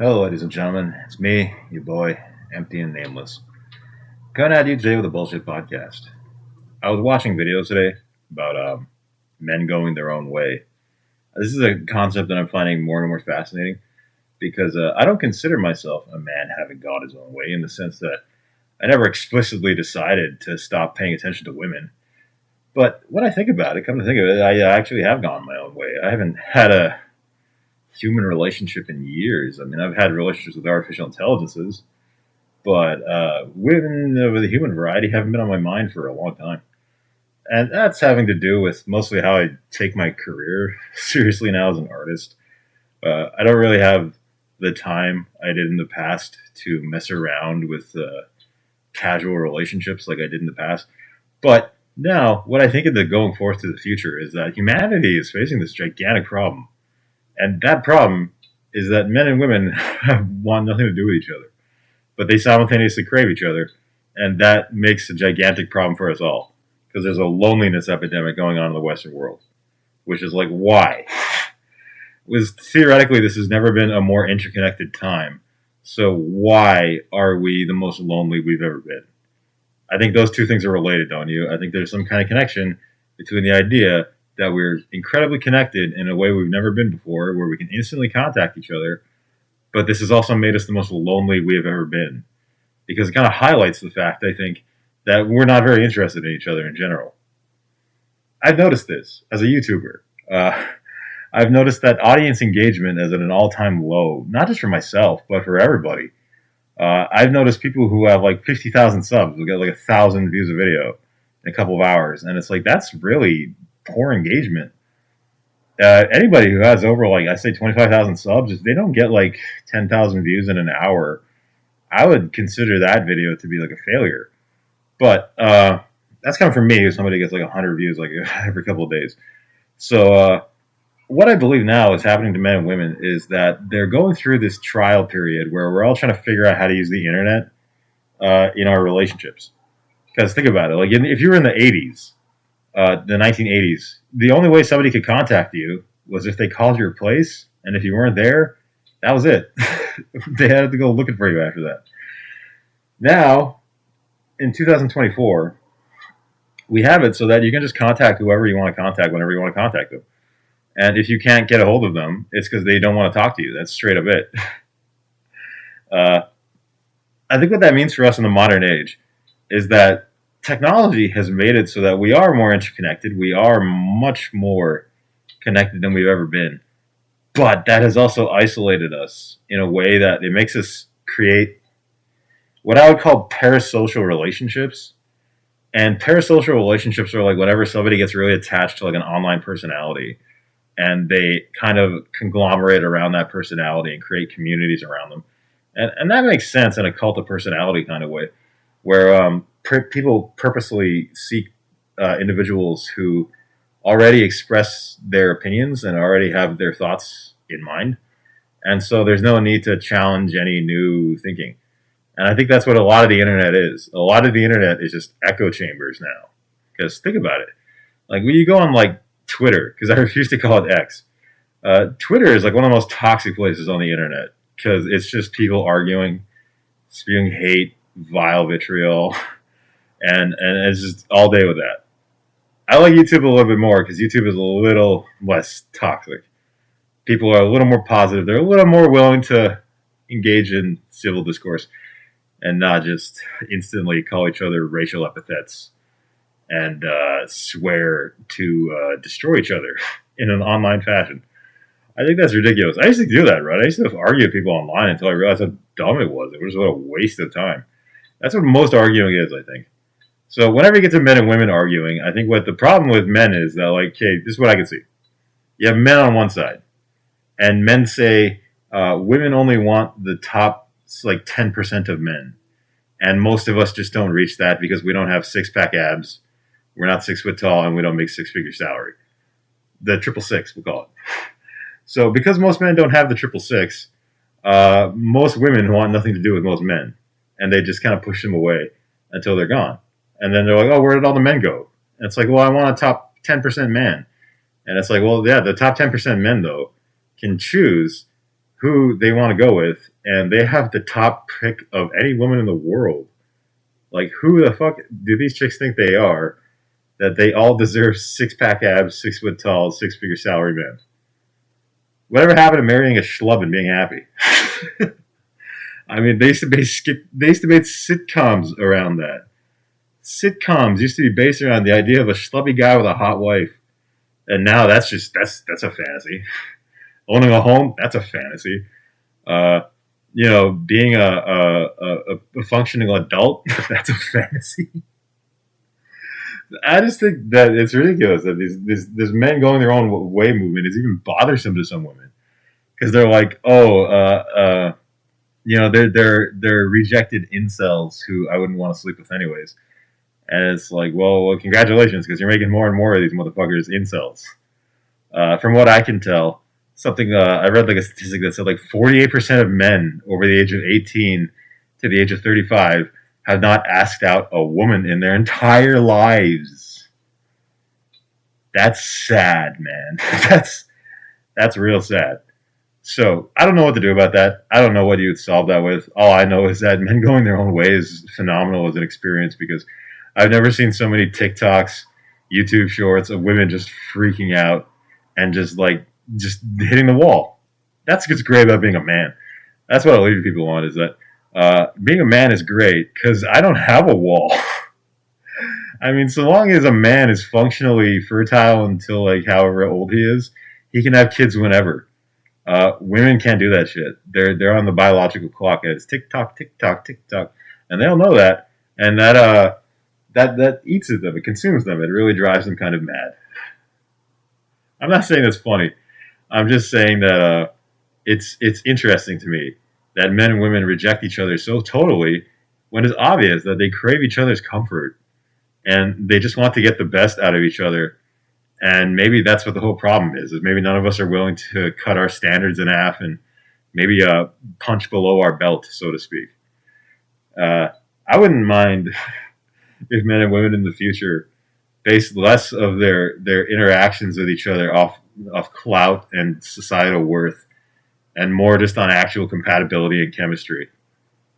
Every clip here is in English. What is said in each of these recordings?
Hello, ladies and gentlemen. It's me, your boy, Empty and Nameless. Coming at you today with a bullshit podcast. I was watching videos today about men going their own way. This is a concept that I'm finding more and more fascinating because I don't consider myself a man having gone his own way in the sense that I never explicitly decided to stop paying attention to women. But when I think about it, come to think of it, I actually have gone my own way. I haven't had a human relationship in years. I mean, I've had relationships with artificial intelligences, but women of the human variety haven't been on my mind for a long time. And that's having to do with mostly how I take my career seriously now as an artist. I don't really have the time I did in the past to mess around with casual relationships like I did in the past. But now, what I think of the going forth to the future is that humanity is facing this gigantic problem. And that problem is that men and women want nothing to do with each other, but they simultaneously crave each other. And that makes a gigantic problem for us all because there's a loneliness epidemic going on in the Western world, which is like, why? Theoretically, this has never been a more interconnected time. So why are we the most lonely we've ever been? I think those two things are related, don't you? I think there's some kind of connection between the idea that we're incredibly connected in a way we've never been before, where we can instantly contact each other, but this has also made us the most lonely we have ever been because it kind of highlights the fact, I think, that we're not very interested in each other in general. I've noticed this as a YouTuber. I've noticed that audience engagement is at an all-time low, not just for myself, but for everybody. I've noticed people who have like 50,000 subs will get like 1,000 views a video in a couple of hours, and it's like, that's really poor engagement. Anybody who has over, like, I say 25,000 subs, if they don't get like 10,000 views in an hour, I would consider that video to be like a failure. But that's coming from me, if somebody gets like 100 views like every couple of days. So what I believe now is happening to men and women is that they're going through this trial period where we're all trying to figure out how to use the internet in our relationships. Because think about it, like if you were in the 80s, the 1980s, the only way somebody could contact you was if they called your place, and if you weren't there, that was it. They had to go looking for you after that. Now, in 2024, we have it so that you can just contact whoever you want to contact whenever you want to contact them. And if you can't get a hold of them, it's because they don't want to talk to you. That's straight up it. I think what that means for us in the modern age is that technology has made it so that we are more interconnected. We are much more connected than we've ever been. But that has also isolated us in a way that it makes us create what I would call parasocial relationships. And parasocial relationships are like whenever somebody gets really attached to like an online personality and they kind of conglomerate around that personality and create communities around them. And that makes sense in a cult of personality kind of way, where people purposely seek individuals who already express their opinions and already have their thoughts in mind. And so there's no need to challenge any new thinking. And I think that's what a lot of the internet is. A lot of the internet is just echo chambers now. Because think about it. Like when you go on like Twitter, because I refuse to call it X, Twitter is like one of the most toxic places on the internet because it's just people arguing, spewing hate, vile vitriol, and it's just all day with that. I like YouTube a little bit more because YouTube is a little less toxic. People are a little more positive. They're a little more willing to engage in civil discourse and not just instantly call each other racial epithets and swear to destroy each other in an online fashion. I think that's ridiculous. I used to do that, right? I used to argue with people online until I realized how dumb it was. It was what a waste of time. That's what most arguing is, I think. So whenever you get to men and women arguing, I think what the problem with men is that, like, okay, this is what I can see. You have men on one side, and men say women only want the top, like, 10% of men. And most of us just don't reach that because we don't have six-pack abs, we're not 6 foot tall, and we don't make six-figure salary. The 666, we'll call it. So because most men don't have the 666, most women want nothing to do with most men. And they just kind of push them away until they're gone. And then they're like, oh, where did all the men go? And it's like, well, I want a top 10% man. And it's like, well, yeah, the top 10% men, though, can choose who they want to go with, and they have the top pick of any woman in the world. Like, who the fuck do these chicks think they are? That they all deserve 6-pack abs, 6 foot tall, 6-figure salary men. Whatever happened to marrying a schlub and being happy? I mean, they used to make sitcoms around that. Sitcoms used to be based around the idea of a schlubby guy with a hot wife, and now that's a fantasy. Owning a home, that's a fantasy. Uh, being a functioning adult, that's a fantasy. I just think that it's ridiculous that these men going their own way movement is even bothersome to some women because they're like, oh, they're rejected incels who I wouldn't want to sleep with anyways, and it's like, well, congratulations because you're making more and more of these motherfuckers incels. From what I can tell, something I read like a statistic that said like 48% of men over the age of 18 to the age of 35 have not asked out a woman in their entire lives. That's sad, man. that's real sad. So I don't know what to do about that. I don't know what you would solve that with. All I know is that men going their own way is phenomenal as an experience because I've never seen so many TikToks, YouTube shorts of women just freaking out and just hitting the wall. That's what's great about being a man. That's what a lot of people want is that being a man is great because I don't have a wall. I mean, so long as a man is functionally fertile until like however old he is, he can have kids whenever. Women can't do that shit. They're on the biological clock and it's tick tock, tick tock, tick tock, and they all know that, and that eats at them. It consumes them. It really drives them kind of mad. I'm not saying it's funny. I'm just saying that it's interesting to me that men and women reject each other so totally when it's obvious that they crave each other's comfort and they just want to get the best out of each other. And maybe that's what the whole problem is maybe none of us are willing to cut our standards in half and maybe punch below our belt, so to speak. I wouldn't mind if men and women in the future base less of their interactions with each other off clout and societal worth and more just on actual compatibility and chemistry.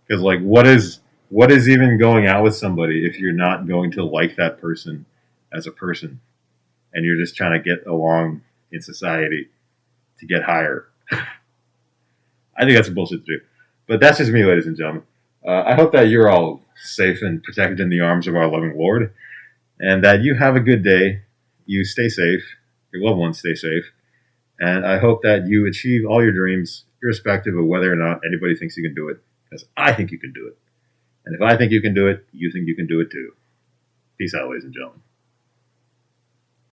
Because like, what is even going out with somebody if you're not going to like that person as a person, and you're just trying to get along in society to get higher? I think that's bullshit to do. But that's just me, ladies and gentlemen. I hope that you're all safe and protected in the arms of our loving Lord, and that you have a good day. You stay safe. Your loved ones stay safe. And I hope that you achieve all your dreams, irrespective of whether or not anybody thinks you can do it. Because I think you can do it. And if I think you can do it, you think you can do it too. Peace out, ladies and gentlemen.